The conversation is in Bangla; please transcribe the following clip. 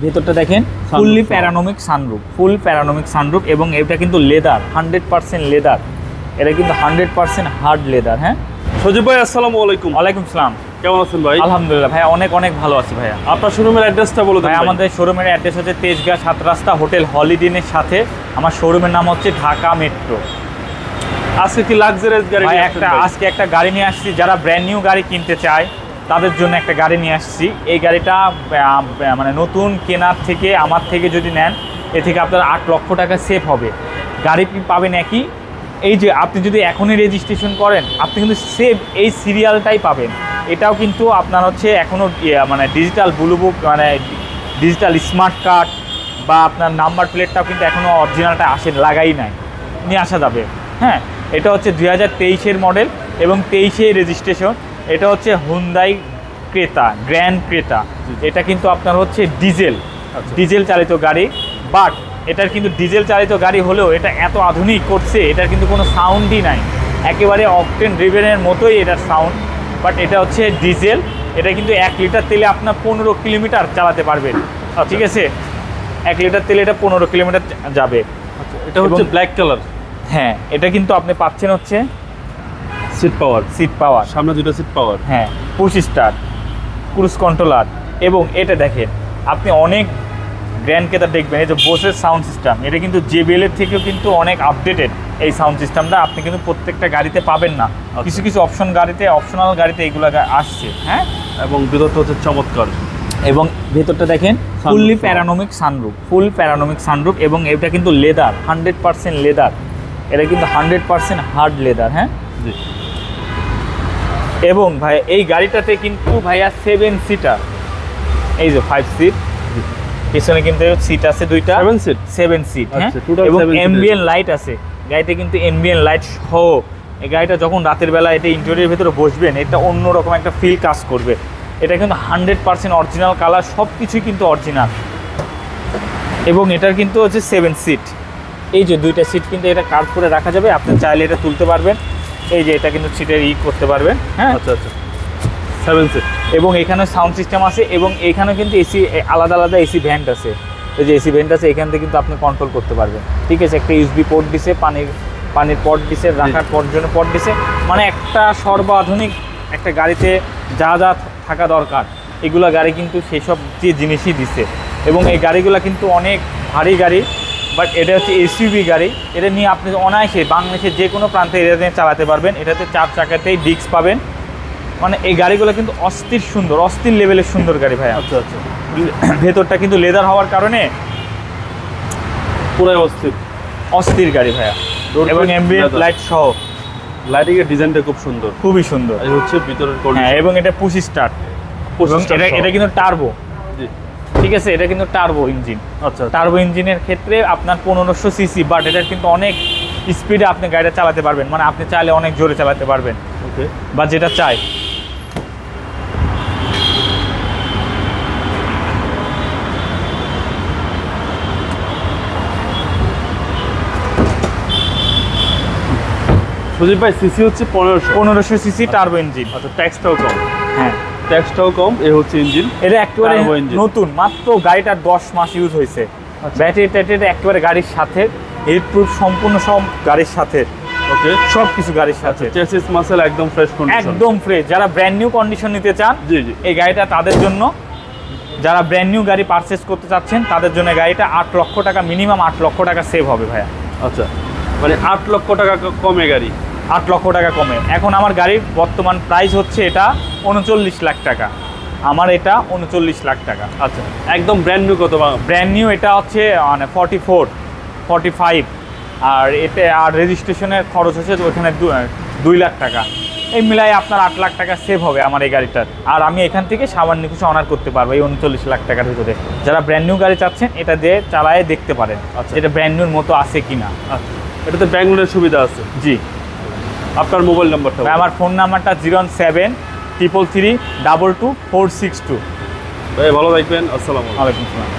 ভেতরটা দেখেন ফুললি প্যারানোমিক সানরুফ, ফুল প্যারানোমিক সানরুফ এবং এটা কিন্তু লেদার, 100% লেদার। এটা কিন্তু 100% হার্ড লেদার। হ্যাঁ সজীব ভাই, আসসালামু আলাইকুম। ওয়ালাইকুম সালাম। কেমন আছেন ভাই? আলহামদুলিল্লাহ ভাই, অনেক অনেক ভালো আছি ভাইয়া। আপনার শোরুমের অ্যাড্রেসটা বলে দিন ভাই। ভাই। আমাদের শোরুমের অ্যাড্রেস হচ্ছে তেজগাঁ 7 রাস্তা হোটেল হলিডেনের সাথে। আমার শোরুমের নাম হচ্ছে ঢাকা মেট্রো। আজকে কি লাক্সারিয়াস গাড়ি ভাই নিয়ে আসছেন ভাই? আজকে একটা গাড়ি নিয়ে আসছি, যারা ব্র্যান্ড নিউ গাড়ি কিনতে চায় তাদের জন্য একটা গাড়ি নিয়ে আসছি। এই গাড়িটা মানে নতুন কেনার থেকে আমার থেকে যদি নেন, এ থেকে আপনার 8 লক্ষ টাকা সেভ হবে। গাড়ি পাবেন একই, এই যে আপনি যদি এখনই রেজিস্ট্রেশন করেন আপনি কিন্তু সেভ এই সিরিয়ালটাই পাবেন। এটাও কিন্তু আপনার হচ্ছে এখনও মানে ডিজিটাল ব্লু বুক, মানে ডিজিটাল স্মার্ট কার্ড বা আপনার নাম্বার প্লেটটাও কিন্তু এখনও অরিজিনালটা লাগাই নাই, নিয়ে আসা যাবে। হ্যাঁ, এটা হচ্ছে 2023-এর মডেল এবং 23-এ রেজিস্ট্রেশন। এটা হচ্ছে হুন্ডাই ক্রেতা, গ্র্যান্ড ক্রেতা। এটা কিন্তু আপনার হচ্ছে ডিজেল চালিত গাড়ি, বাট এটার কিন্তু ডিজেল চালিত গাড়ি হলেও এটা এত আধুনিক করছে, এটার কিন্তু কোনো সাউন্ডই নাই, একেবারে অকটেন ড্রিভেনের মতোই এটার সাউন্ড। বাট এটা হচ্ছে ডিজেল। এটা কিন্তু 1 লিটার তেলে আপনার 15 কিলোমিটার চালাতে পারবেন। ঠিক আছে, 1 লিটার তেলে এটা 15 কিলোমিটার যাবে। এটা হচ্ছে ব্ল্যাক কালার। হ্যাঁ, এটা কিন্তু আপনি পাচ্ছেন হচ্ছে সিট পাওয়ার, সামনে দুটো সিট পাওয়ার। হ্যাঁ, পুশ স্টার্ট, ক্রুজ কন্ট্রোলার। এবং এটা দেখেন আপনি অনেক গ্র্যান্ড ক্রেতা দেখবেন, এই যে বোসের সাউন্ড সিস্টেম, এটা কিন্তু JBL এর থেকেও কিন্তু অনেক আপডেটেড এই সাউন্ড সিস্টেমটা। আপনি কিন্তু প্রত্যেকটা গাড়িতে পাবেন না, কিছু কিছু অপশনাল গাড়িতে এইগুলো আসছে। হ্যাঁ, এবং ভিতরটা হচ্ছে চমৎকার। এবং ভেতরটা দেখেন ফুললি প্যারানোমিক সানরুফ, ফুল প্যারানোমিক সানরুফ এবং এটা কিন্তু লেদার, 100% লেদার। এটা কিন্তু 100% হার্ড লেদার। হ্যাঁ, এবং ভাই এই গাড়িটাতে কিন্তু ভাইয়া 7 সিটার, এই যে 5 সিট, পিছনে কিন্তু সিট আছে দুইটা, 7 সিট। হ্যাঁ, এবং এমবিএন লাইট আছে গাড়িতে, কিন্তু এমবিএন লাইট সহ। এই গাড়িটা যখন রাতের বেলা এটা ইন্টেরিয়রের ভিতরে বসবেন, এটা অন্যরকম একটা ফিল কাজ করবে। এটা কিন্তু 100% অরিজিনাল কালার, সব কিছুই কিন্তু অরিজিনাল। এবং এটার কিন্তু হচ্ছে 7 সিট, এই যে দুইটা সিট কিন্তু এটা কার্ভ করে রাখা যাবে, আপনি চাইলে এটা তুলতে পারবেন। এই যে এটা কিন্তু সিটের করতে পারবেন। হ্যাঁ, আচ্ছা, 7 সিট। এবং এখানে সাউন্ড সিস্টেম আছে এবং এখানে কিন্তু এসি, আলাদা আলাদা এসি ভেন্ট আছে। এই যে এসি ভেন্ট আছে, এখান থেকে কিন্তু আপনি কন্ট্রোল করতে পারবেন। ঠিক আছে, একটা USB পোর্ট দিছে, পানির পট দিছে, রাখার জন্য পট দিছে। মানে একটা সর্বাধুনিক একটা গাড়িতে যা যা থাকা দরকার এগুলো গাড়ি কিন্তু সেই সব যে জিনিসই দিছে। এবং এই গাড়িগুলো কিন্তু অনেক ভারী গাড়ি, বাট এটা হচ্ছে SUV গাড়ি। এটা নিয়ে আপনি অনায়াসে বাংলাদেশের যে কোনো প্রান্তে এটা নিয়ে চালাতে পারবেন। এটাতে 4 চাকাতেই ডিস্ক পাবেন। মানে এই গাড়িগুলো কিন্তু অস্থির লেভেলের সুন্দর গাড়ি ভাই। আচ্ছা, ভেতরটা কিন্তু লেদার হওয়ার কারণে পুরো অস্থির গাড়ি ভাইয়া। এবং অ্যাম্বিয়েন্ট লাইট সহ, লাইটিংয়ের ডিজাইনটা খুব সুন্দর, খুবই সুন্দর। এই হচ্ছে ভিতরের হ্যাঁ, কন্ডিশন। এবং এটা পুশ স্টার্ট, এটা কিন্তু টার্বো। জি, ঠিক আছে, এটা কিন্তু টার্বো ইঞ্জিন। আচ্ছা, টার্বো ইঞ্জিনের ক্ষেত্রে আপনার 1500 সিসি, বাট এটা কিন্তু অনেক স্পিডে আপনি গাড়িটা চালাতে পারবেন। মানে আপনি চাইলে অনেক জোরে চালাতে পারবেন, ওকে, বা যেটা চাই। সুদীপ ভাই, সিসি হচ্ছে 1500 সিসি টার্বো ইঞ্জিন। আচ্ছা, ট্যাক্সটাও কম। হ্যাঁ, ট্যাক্সটাও কম। এই হচ্ছে ইঞ্জিন, এটা একেবারে টার্বো ইঞ্জিন। নতুন, মাত্র গাড়িটার 10 মাস ইউজ হয়েছে। ব্যাটারি ট্যাটারি একেবারে গাড়ির সাথে, হিট প্রুফ সম্পূর্ণ সব গাড়ির সাথে। ওকে, সব কিছু গাড়ির সাথে, চেসিস মাসেল একদম ফ্রেশ কন্ডিশন, একদম ফ্রেশ। যারা ব্র্যান্ড নিউ কন্ডিশন নিতে চান, জি, এই গাড়িটা তাদের জন্য। যারা ব্র্যান্ড নিউ গাড়ি পারচেস করতে চাচ্ছেন তাদের জন্য গাড়িটা 8 লক্ষ টাকা, মিনিমাম 8 লক্ষ টাকা সেভ হবে ভাইয়া। আচ্ছা, মানে 8 লক্ষ টাকা কমে গাড়ি, 8 লক্ষ টাকা কমে। এখন আমার গাড়ির বর্তমান প্রাইস হচ্ছে এটা 39 লাখ টাকা। আমার এটা 39 লাখ টাকা। আচ্ছা, একদম ব্র্যান্ড নিউ কত? ব্র্যান্ড নিউ এটা হচ্ছে মানে 44, 45। আর এতে আর রেজিস্ট্রেশনের খরচ হচ্ছে ওখানে 2 লাখ টাকা। এই মিলাই আপনার 8 লাখ টাকা সেভ হবে আমার এই গাড়িটার। আর আমি এখান থেকে সামান্য কিছু অনার করতে পারবো এই 39 লাখ টাকার ভিতরে। যারা ব্র্যান্ড নিউ গাড়ি চাচ্ছেন এটা দিয়ে চালায় দেখতে পারেন, আচ্ছা, এটা ব্র্যান্ড নিউর মতো আছে কিনা। আচ্ছা, এটাতে ব্যাংক লোনের সুবিধা আছে? জি। আপনার মোবাইল নাম্বারটা? আমার ফোন নাম্বারটা 07333322462। ভাই, ভালো থাকবেন। আসসালামু আলাইকুম। ওয়ালাইকুম আসসালাম।